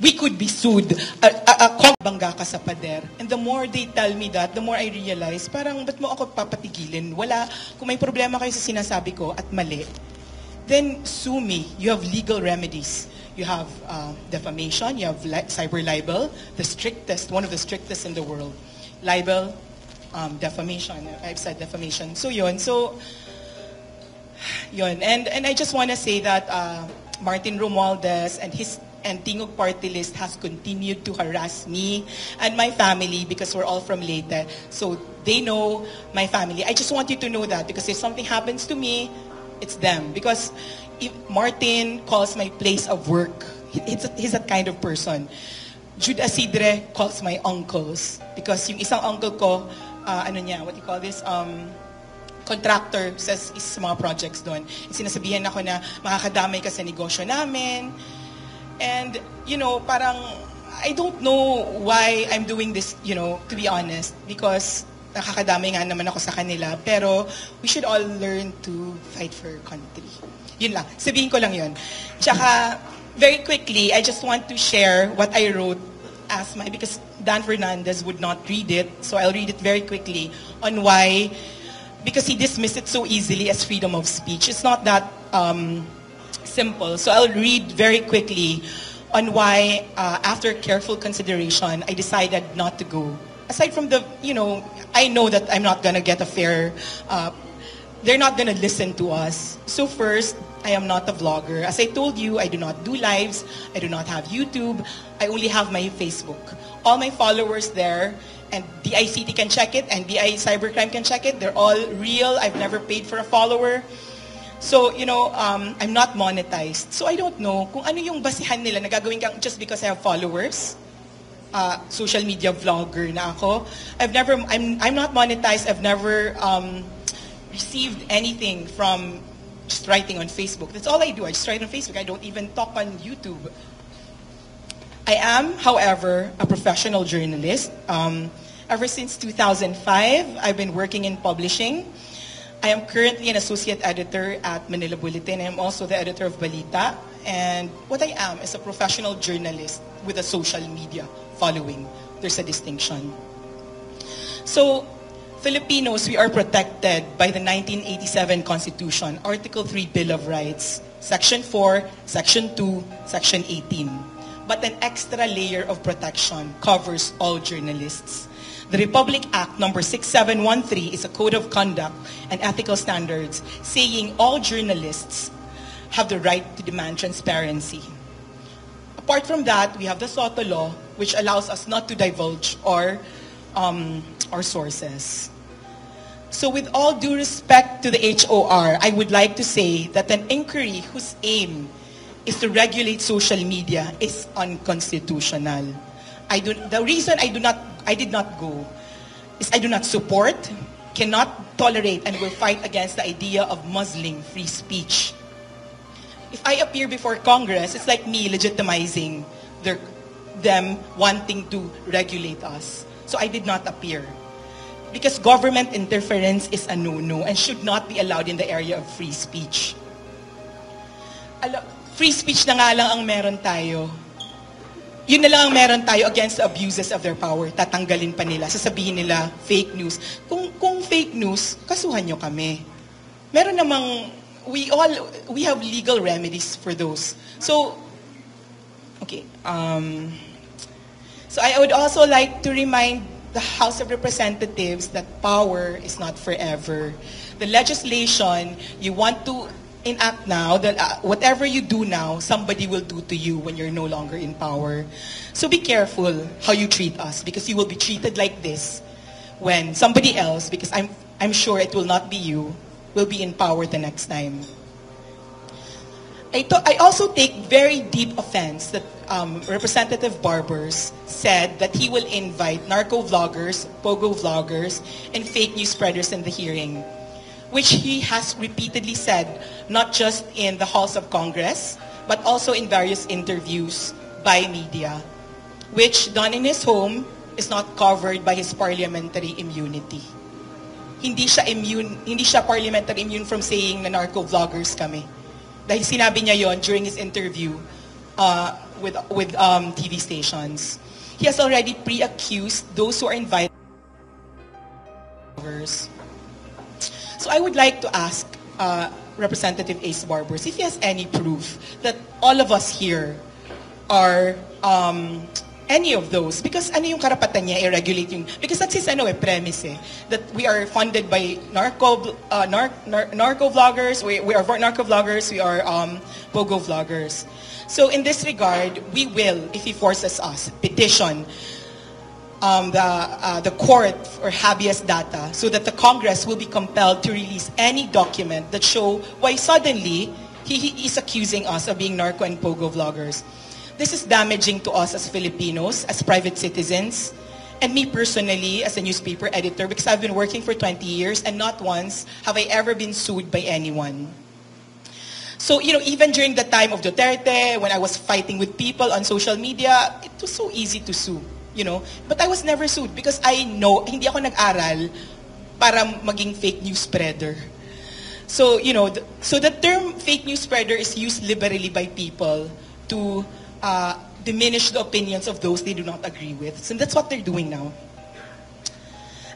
we could be sued. Bangga ka sa pader. And the more they tell me that, the more I realize, parang ba't mo ako papatigilin? Wala, kung may problema kayo sa sinasabi ko at mali, then sue me. You have legal remedies. You have defamation, you have cyber libel, the strictest, one of the strictest in the world. Libel, defamation. I've said defamation. So yun. And I just want to say that Martin Romualdez and Tingog Party List has continued to harass me and my family because we're all from Leyte. So they know my family. I just want you to know that because if something happens to me, it's them. Because if Martin calls my place of work, he's that kind of person. Jude Asidre calls my uncles because yung isang uncle ko, what do you call this? Contractor says is mga projects doon. Sinasabihan ako na makakadamay ka sa negosyo namin. And, parang, I don't know why I'm doing this, to be honest, because nakakadamay nga naman ako sa kanila. Pero, we should all learn to fight for our country. Yun lang. Sabihin ko lang yun. Tsaka, very quickly, I just want to share what I wrote because Dan Fernandez would not read it, so I'll read it very quickly on why, because he dismissed it so easily as freedom of speech. It's not that simple. So I'll read very quickly on why, after careful consideration, I decided not to go. Aside from I know that I'm not going to get a fair, they're not going to listen to us. So first, I am not a vlogger. As I told you, I do not do lives. I do not have YouTube. I only have my Facebook. All my followers there, and DICT can check it, and DI Cybercrime can check it. They're all real. I've never paid for a follower. So, I'm not monetized. So I don't know kung ano yung basihan nila na gagawin kang just because I have followers. Social media vlogger na ako. I'm not monetized. I've never received anything from just writing on Facebook. That's all I do. I just write on Facebook. I don't even talk on YouTube. I am, however, a professional journalist. Ever since 2005, I've been working in publishing. I am currently an associate editor at Manila Bulletin. I am also the editor of Balita. And what I am is a professional journalist with a social media following. There's a distinction. So, Filipinos, we are protected by the 1987 Constitution, Article 3 Bill of Rights, Section 4, Section 2, Section 18. But an extra layer of protection covers all journalists. The Republic Act number 6713 is a code of conduct and ethical standards saying all journalists have the right to demand transparency. Apart from that, we have the SOTO law, which allows us not to divulge our sources. So with all due respect to the HOR, I would like to say that an inquiry whose aim is to regulate social media is unconstitutional. The reason I did not go is I do not support, cannot tolerate, and will fight against the idea of muzzling free speech. If I appear before Congress, it's like me legitimizing them wanting to regulate us. So I did not appear. Because government interference is a no-no and should not be allowed in the area of free speech. Free speech na nga lang ang meron tayo. Yun na lang ang meron tayo against the abuses of their power. Tatanggalin pa nila. Sasabihin nila, fake news. Kung fake news, kasuhan nyo kami. Meron namang, we have legal remedies for those. So, okay. So I would also like to remind the House of Representatives that power is not forever. The legislation you want to enact now, that whatever you do now, somebody will do to you when you're no longer in power. So be careful how you treat us, because you will be treated like this when somebody else, because I'm sure it will not be you, will be in power the next time. I also take very deep offense that Representative Barbers said that he will invite narco vloggers, pogo vloggers, and fake news spreaders in the hearing, which he has repeatedly said, not just in the halls of Congress, but also in various interviews by media, which done in his home is not covered by his parliamentary immunity. Hindi siya parliamentary immune from saying na narco vloggers kami. Dahil sinabi niya yon during his interview TV stations. He has already pre-accused those who are invited. So I would like to ask Representative Ace Barbers if he has any proof that all of us here are any of those, because ano yung karapatan niya i-regulate yung, because that's his premise that we are funded by narco vloggers, we are narco vloggers, we are pogo vloggers. So in this regard, we will, if he forces us, petition the court for habeas data so that the Congress will be compelled to release any document that show why suddenly he is accusing us of being narco and pogo vloggers. This is damaging to us as Filipinos, as private citizens, and me personally as a newspaper editor, because I've been working for 20 years and not once have I ever been sued by anyone. So, even during the time of Duterte, when I was fighting with people on social media, it was so easy to sue, But I was never sued because I know, hindi ako nag-aral para maging fake news spreader. So, so the term fake news spreader is used liberally by people to diminish the opinions of those they do not agree with. So that's what they're doing now.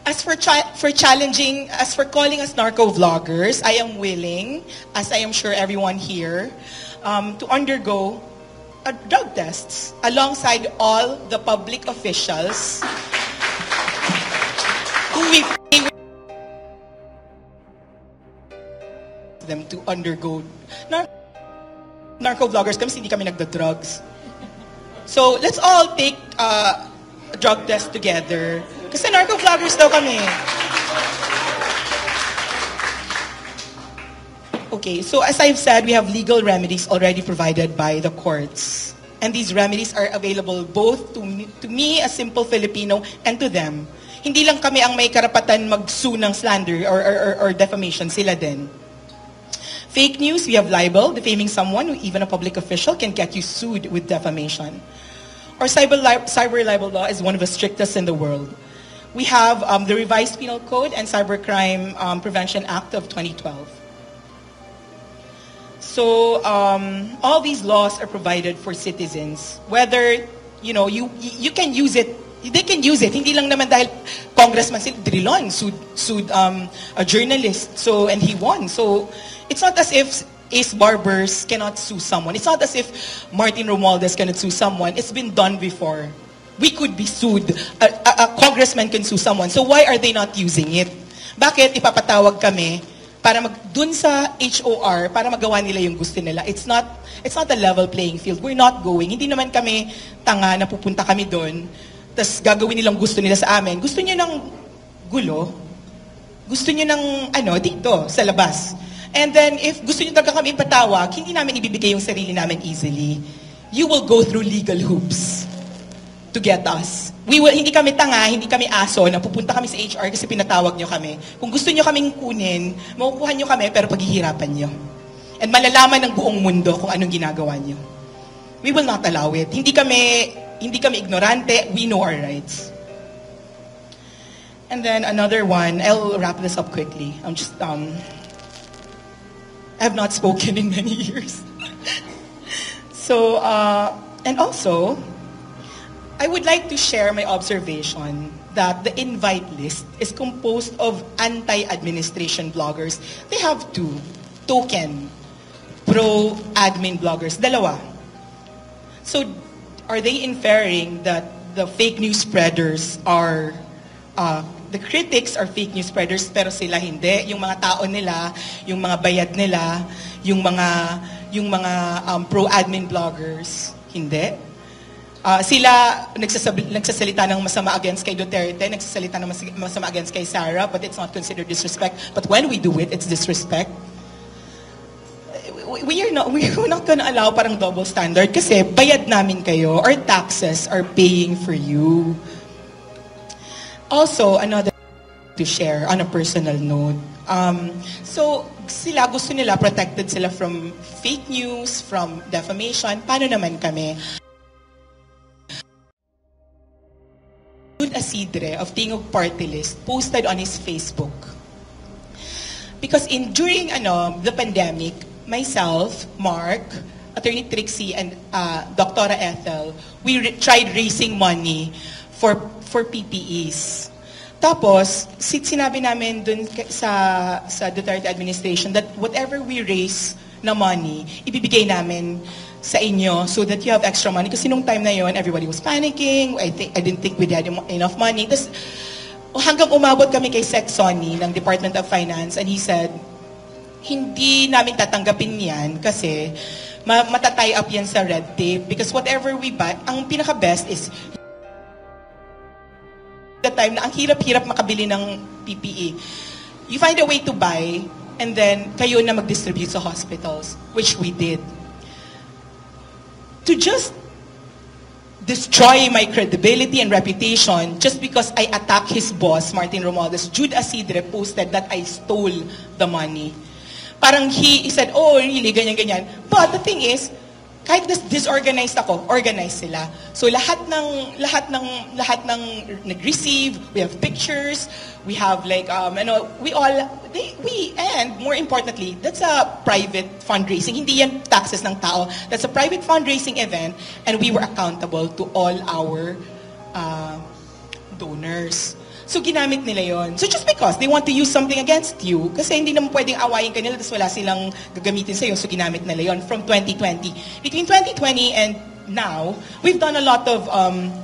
As for challenging, as for calling us narco vloggers, I am willing, as I am sure everyone here, to undergo drug tests alongside all the public officials who we pay them to undergo narco vloggers kami, hindi kami nagda-drugs. So let's all take a drug test together. Kasi narco vloggers daw kami. Okay, so as I've said, we have legal remedies already provided by the courts. And these remedies are available both to me, a simple Filipino, and to them. Hindi lang kami ang may karapatan mag-sue ng slander or defamation, sila din. Fake news, we have libel, defaming someone, even a public official, can get you sued with defamation. Our cyber libel law is one of the strictest in the world. We have the Revised Penal Code and Cybercrime Prevention Act of 2012. So all these laws are provided for citizens. Whether, you can use it, they can use it. Hindi lang naman dahil Congressman Drilon sued a journalist, and he won. So it's not as if Ace Barbers cannot sue someone. It's not as if Martin Romualdez cannot sue someone. It's been done before. We could be sued. A congressman can sue someone. So why are they not using it? Bakit ipapatawag kami para dun sa HOR para magawa nila yung gusto nila? It's not a level playing field. We're not going. Hindi naman kami tanga na pupunta kami doon. Tas gagawin nilang gusto nila sa amin. Gusto niyo ng gulo? Gusto niyo ng dito sa labas? And then, if gusto niyo talaga kami ipatawag, hindi namin ibibigay yung sarili namin easily. You will go through legal hoops to get us. Hindi kami tanga, hindi kami aso, na pupunta kami sa HR kasi pinatawag niyo kami. Kung gusto niyo kaming kunin, makukuha niyo kami, pero paghihirapan niyo. And malalaman ng buong mundo kung anong ginagawa niyo. We will not allow it. Hindi kami ignorante, we know our rights. And then another one, I'll wrap this up quickly. I have not spoken in many years. So, and also, I would like to share my observation that the invite list is composed of anti-administration bloggers. They have two, token, pro-admin bloggers, dalawa. So, are they inferring that the fake news spreaders are the critics are fake news spreaders pero sila hindi? Yung mga tao nila, yung mga bayad nila, yung mga pro-admin bloggers, hindi. Sila nagsasalita ng masama against kay Duterte, nagsasalita ng masama against kay Sara, but it's not considered disrespect. But when we do it, it's disrespect. We're not gonna allow parang double standard kasi bayad namin kayo. Our taxes are paying for you. Also, another to share on a personal note. So, sila gusto nila protected sila from fake news, from defamation. Paano naman kami? Asidre of Tingog Party List posted on his Facebook. Because during the pandemic, myself, Mark, Attorney Trixie and Dr. Ethel, we tried raising money for PPEs. Tapos, sinabi namin dun sa Duterte administration that whatever we raise na money, ibibigay namin sa inyo so that you have extra money. Kasi nung time na yon, everybody was panicking. I didn't think we had enough money. Tapos, hanggang umabot kami kay Sec Sonny ng Department of Finance and he said, hindi namin tatanggapin yan kasi matatay up yan sa red tape because whatever we buy, ang pinaka-best is the time na ang hirap-hirap makabili ng PPE. You find a way to buy and then kayo na mag-distribute sa hospitals, which we did. To just destroy my credibility and reputation just because I attacked his boss, Martin Romualdez, Jude Asidre posted that I stole the money. Parang he said, oh, really, ganyan-ganyan. But the thing is, kahit disorganized ako, organized sila. So lahat ng nag-receive, we have pictures, we have like, and more importantly, that's a private fundraising. Hindi yan taxes ng tao. That's a private fundraising event and we were accountable to all our donors. So ginamit nila yon. So just because they want to use something against you, kasi hindi naman pwedeng awayin kanila, tapos wala silang gagamitin sa'yo, so ginamit nila yon from 2020. Between 2020 and now, we've done a lot of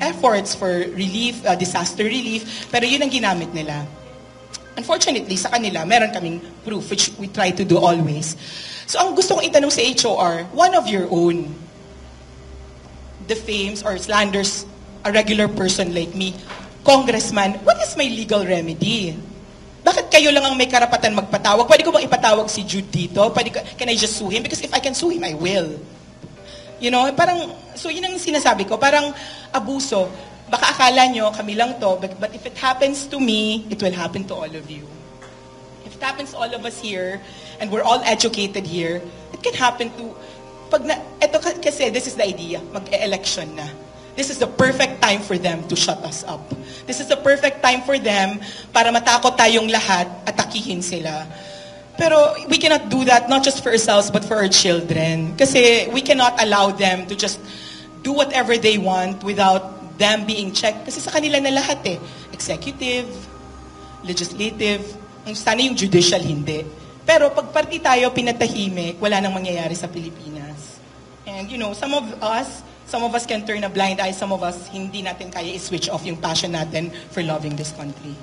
efforts for relief, disaster relief, pero yun ang ginamit nila. Unfortunately, sa kanila, meron kaming proof, which we try to do always. So ang gusto kong itanong sa HOR, one of your own defames or slanders a regular person like me, Congressman, what is my legal remedy? Bakit kayo lang ang may karapatan magpatawag? Pwede ko bang ipatawag si Jude dito? Can I just sue him? Because if I can sue him, I will. You know, parang, so yun ang sinasabi ko, parang abuso. Baka akala nyo, kami lang to, but if it happens to me, it will happen to all of you. If it happens to all of us here, and we're all educated here, it can happen to, eto kasi, this is the idea, mag-e-election na. This is the perfect time for them to shut us up. This is the perfect time for them para matakot tayong lahat, atakihin sila. Pero we cannot do that not just for ourselves but for our children. Kasi we cannot allow them to just do whatever they want without them being checked. Kasi sa kanila na lahat eh. Executive, legislative, sana yung judicial hindi. Pero pag party tayo pinatahimik, wala nang mangyayari sa Pilipinas. And you know, some of us can turn a blind eye, some of us hindi natin kaya i-switch off yung passion natin for loving this country.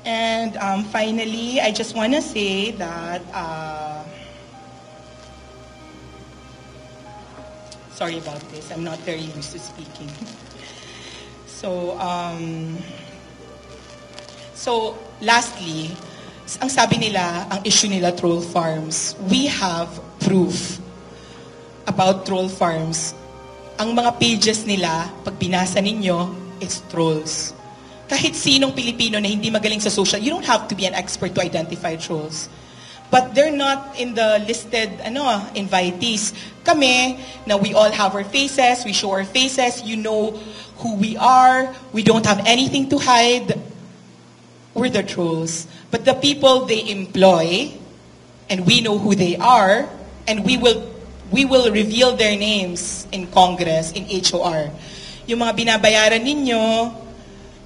And finally, I just want to say that, sorry about this, I'm not very used to speaking. So lastly, ang sabi nila, ang issue nila troll farms, we have proof about troll farms. Ang mga pages nila, pag binasa ninyo, it's trolls. Kahit sinong Pilipino na hindi magaling sa social, you don't have to be an expert to identify trolls. But they're not in the listed invitees. Kami, na we all have our faces, we show our faces, you know who we are, we don't have anything to hide. We're the trolls. But the people they employ, and we know who they are, and we will reveal their names in Congress, in HOR. Yung mga binabayaran ninyo,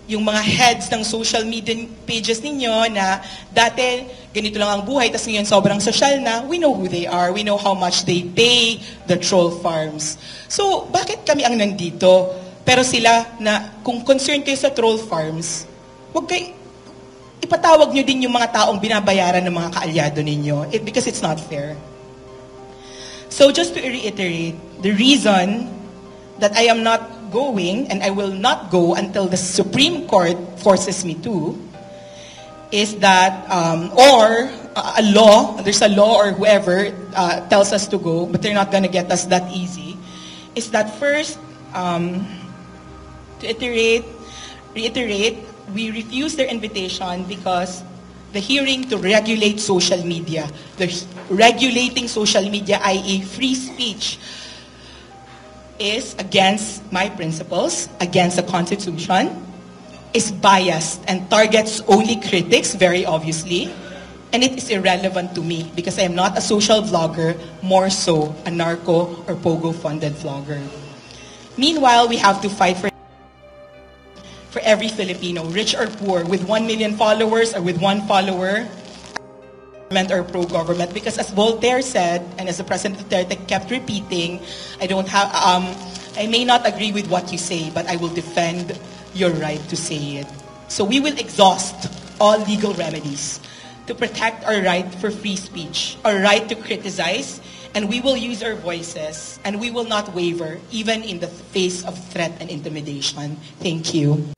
yung mga heads ng social media pages ninyo na dati ganito lang ang buhay, tas ngayon sobrang social na, we know who they are, we know how much they pay the troll farms. So, bakit kami ang nandito? Pero sila na, kung concerned kayo sa troll farms, wag kayo, ipatawag nyo din yung mga taong binabayaran ng mga kaalyado ninyo, because it's not fair. So just to reiterate, the reason that I am not going, and I will not go until the Supreme Court forces me to, is that, or a law, there's a law or whoever tells us to go, but they're not going to get us that easy, is that first, to reiterate, we refuse their invitation because the hearing to regulate social media, the regulating social media, i.e. free speech, is against my principles, against the Constitution, is biased and targets only critics, very obviously, And it is irrelevant to me because I am not a social vlogger, more so a narco or pogo-funded vlogger. Meanwhile, we have to fight for every Filipino, rich or poor, with 1 million followers or with 1 follower, government or pro-government. Because as Voltaire said, and as the President Duterte kept repeating, I may not agree with what you say, but I will defend your right to say it. So we will exhaust all legal remedies to protect our right for free speech, our right to criticize, and we will use our voices, and we will not waver, even in the face of threat and intimidation. Thank you.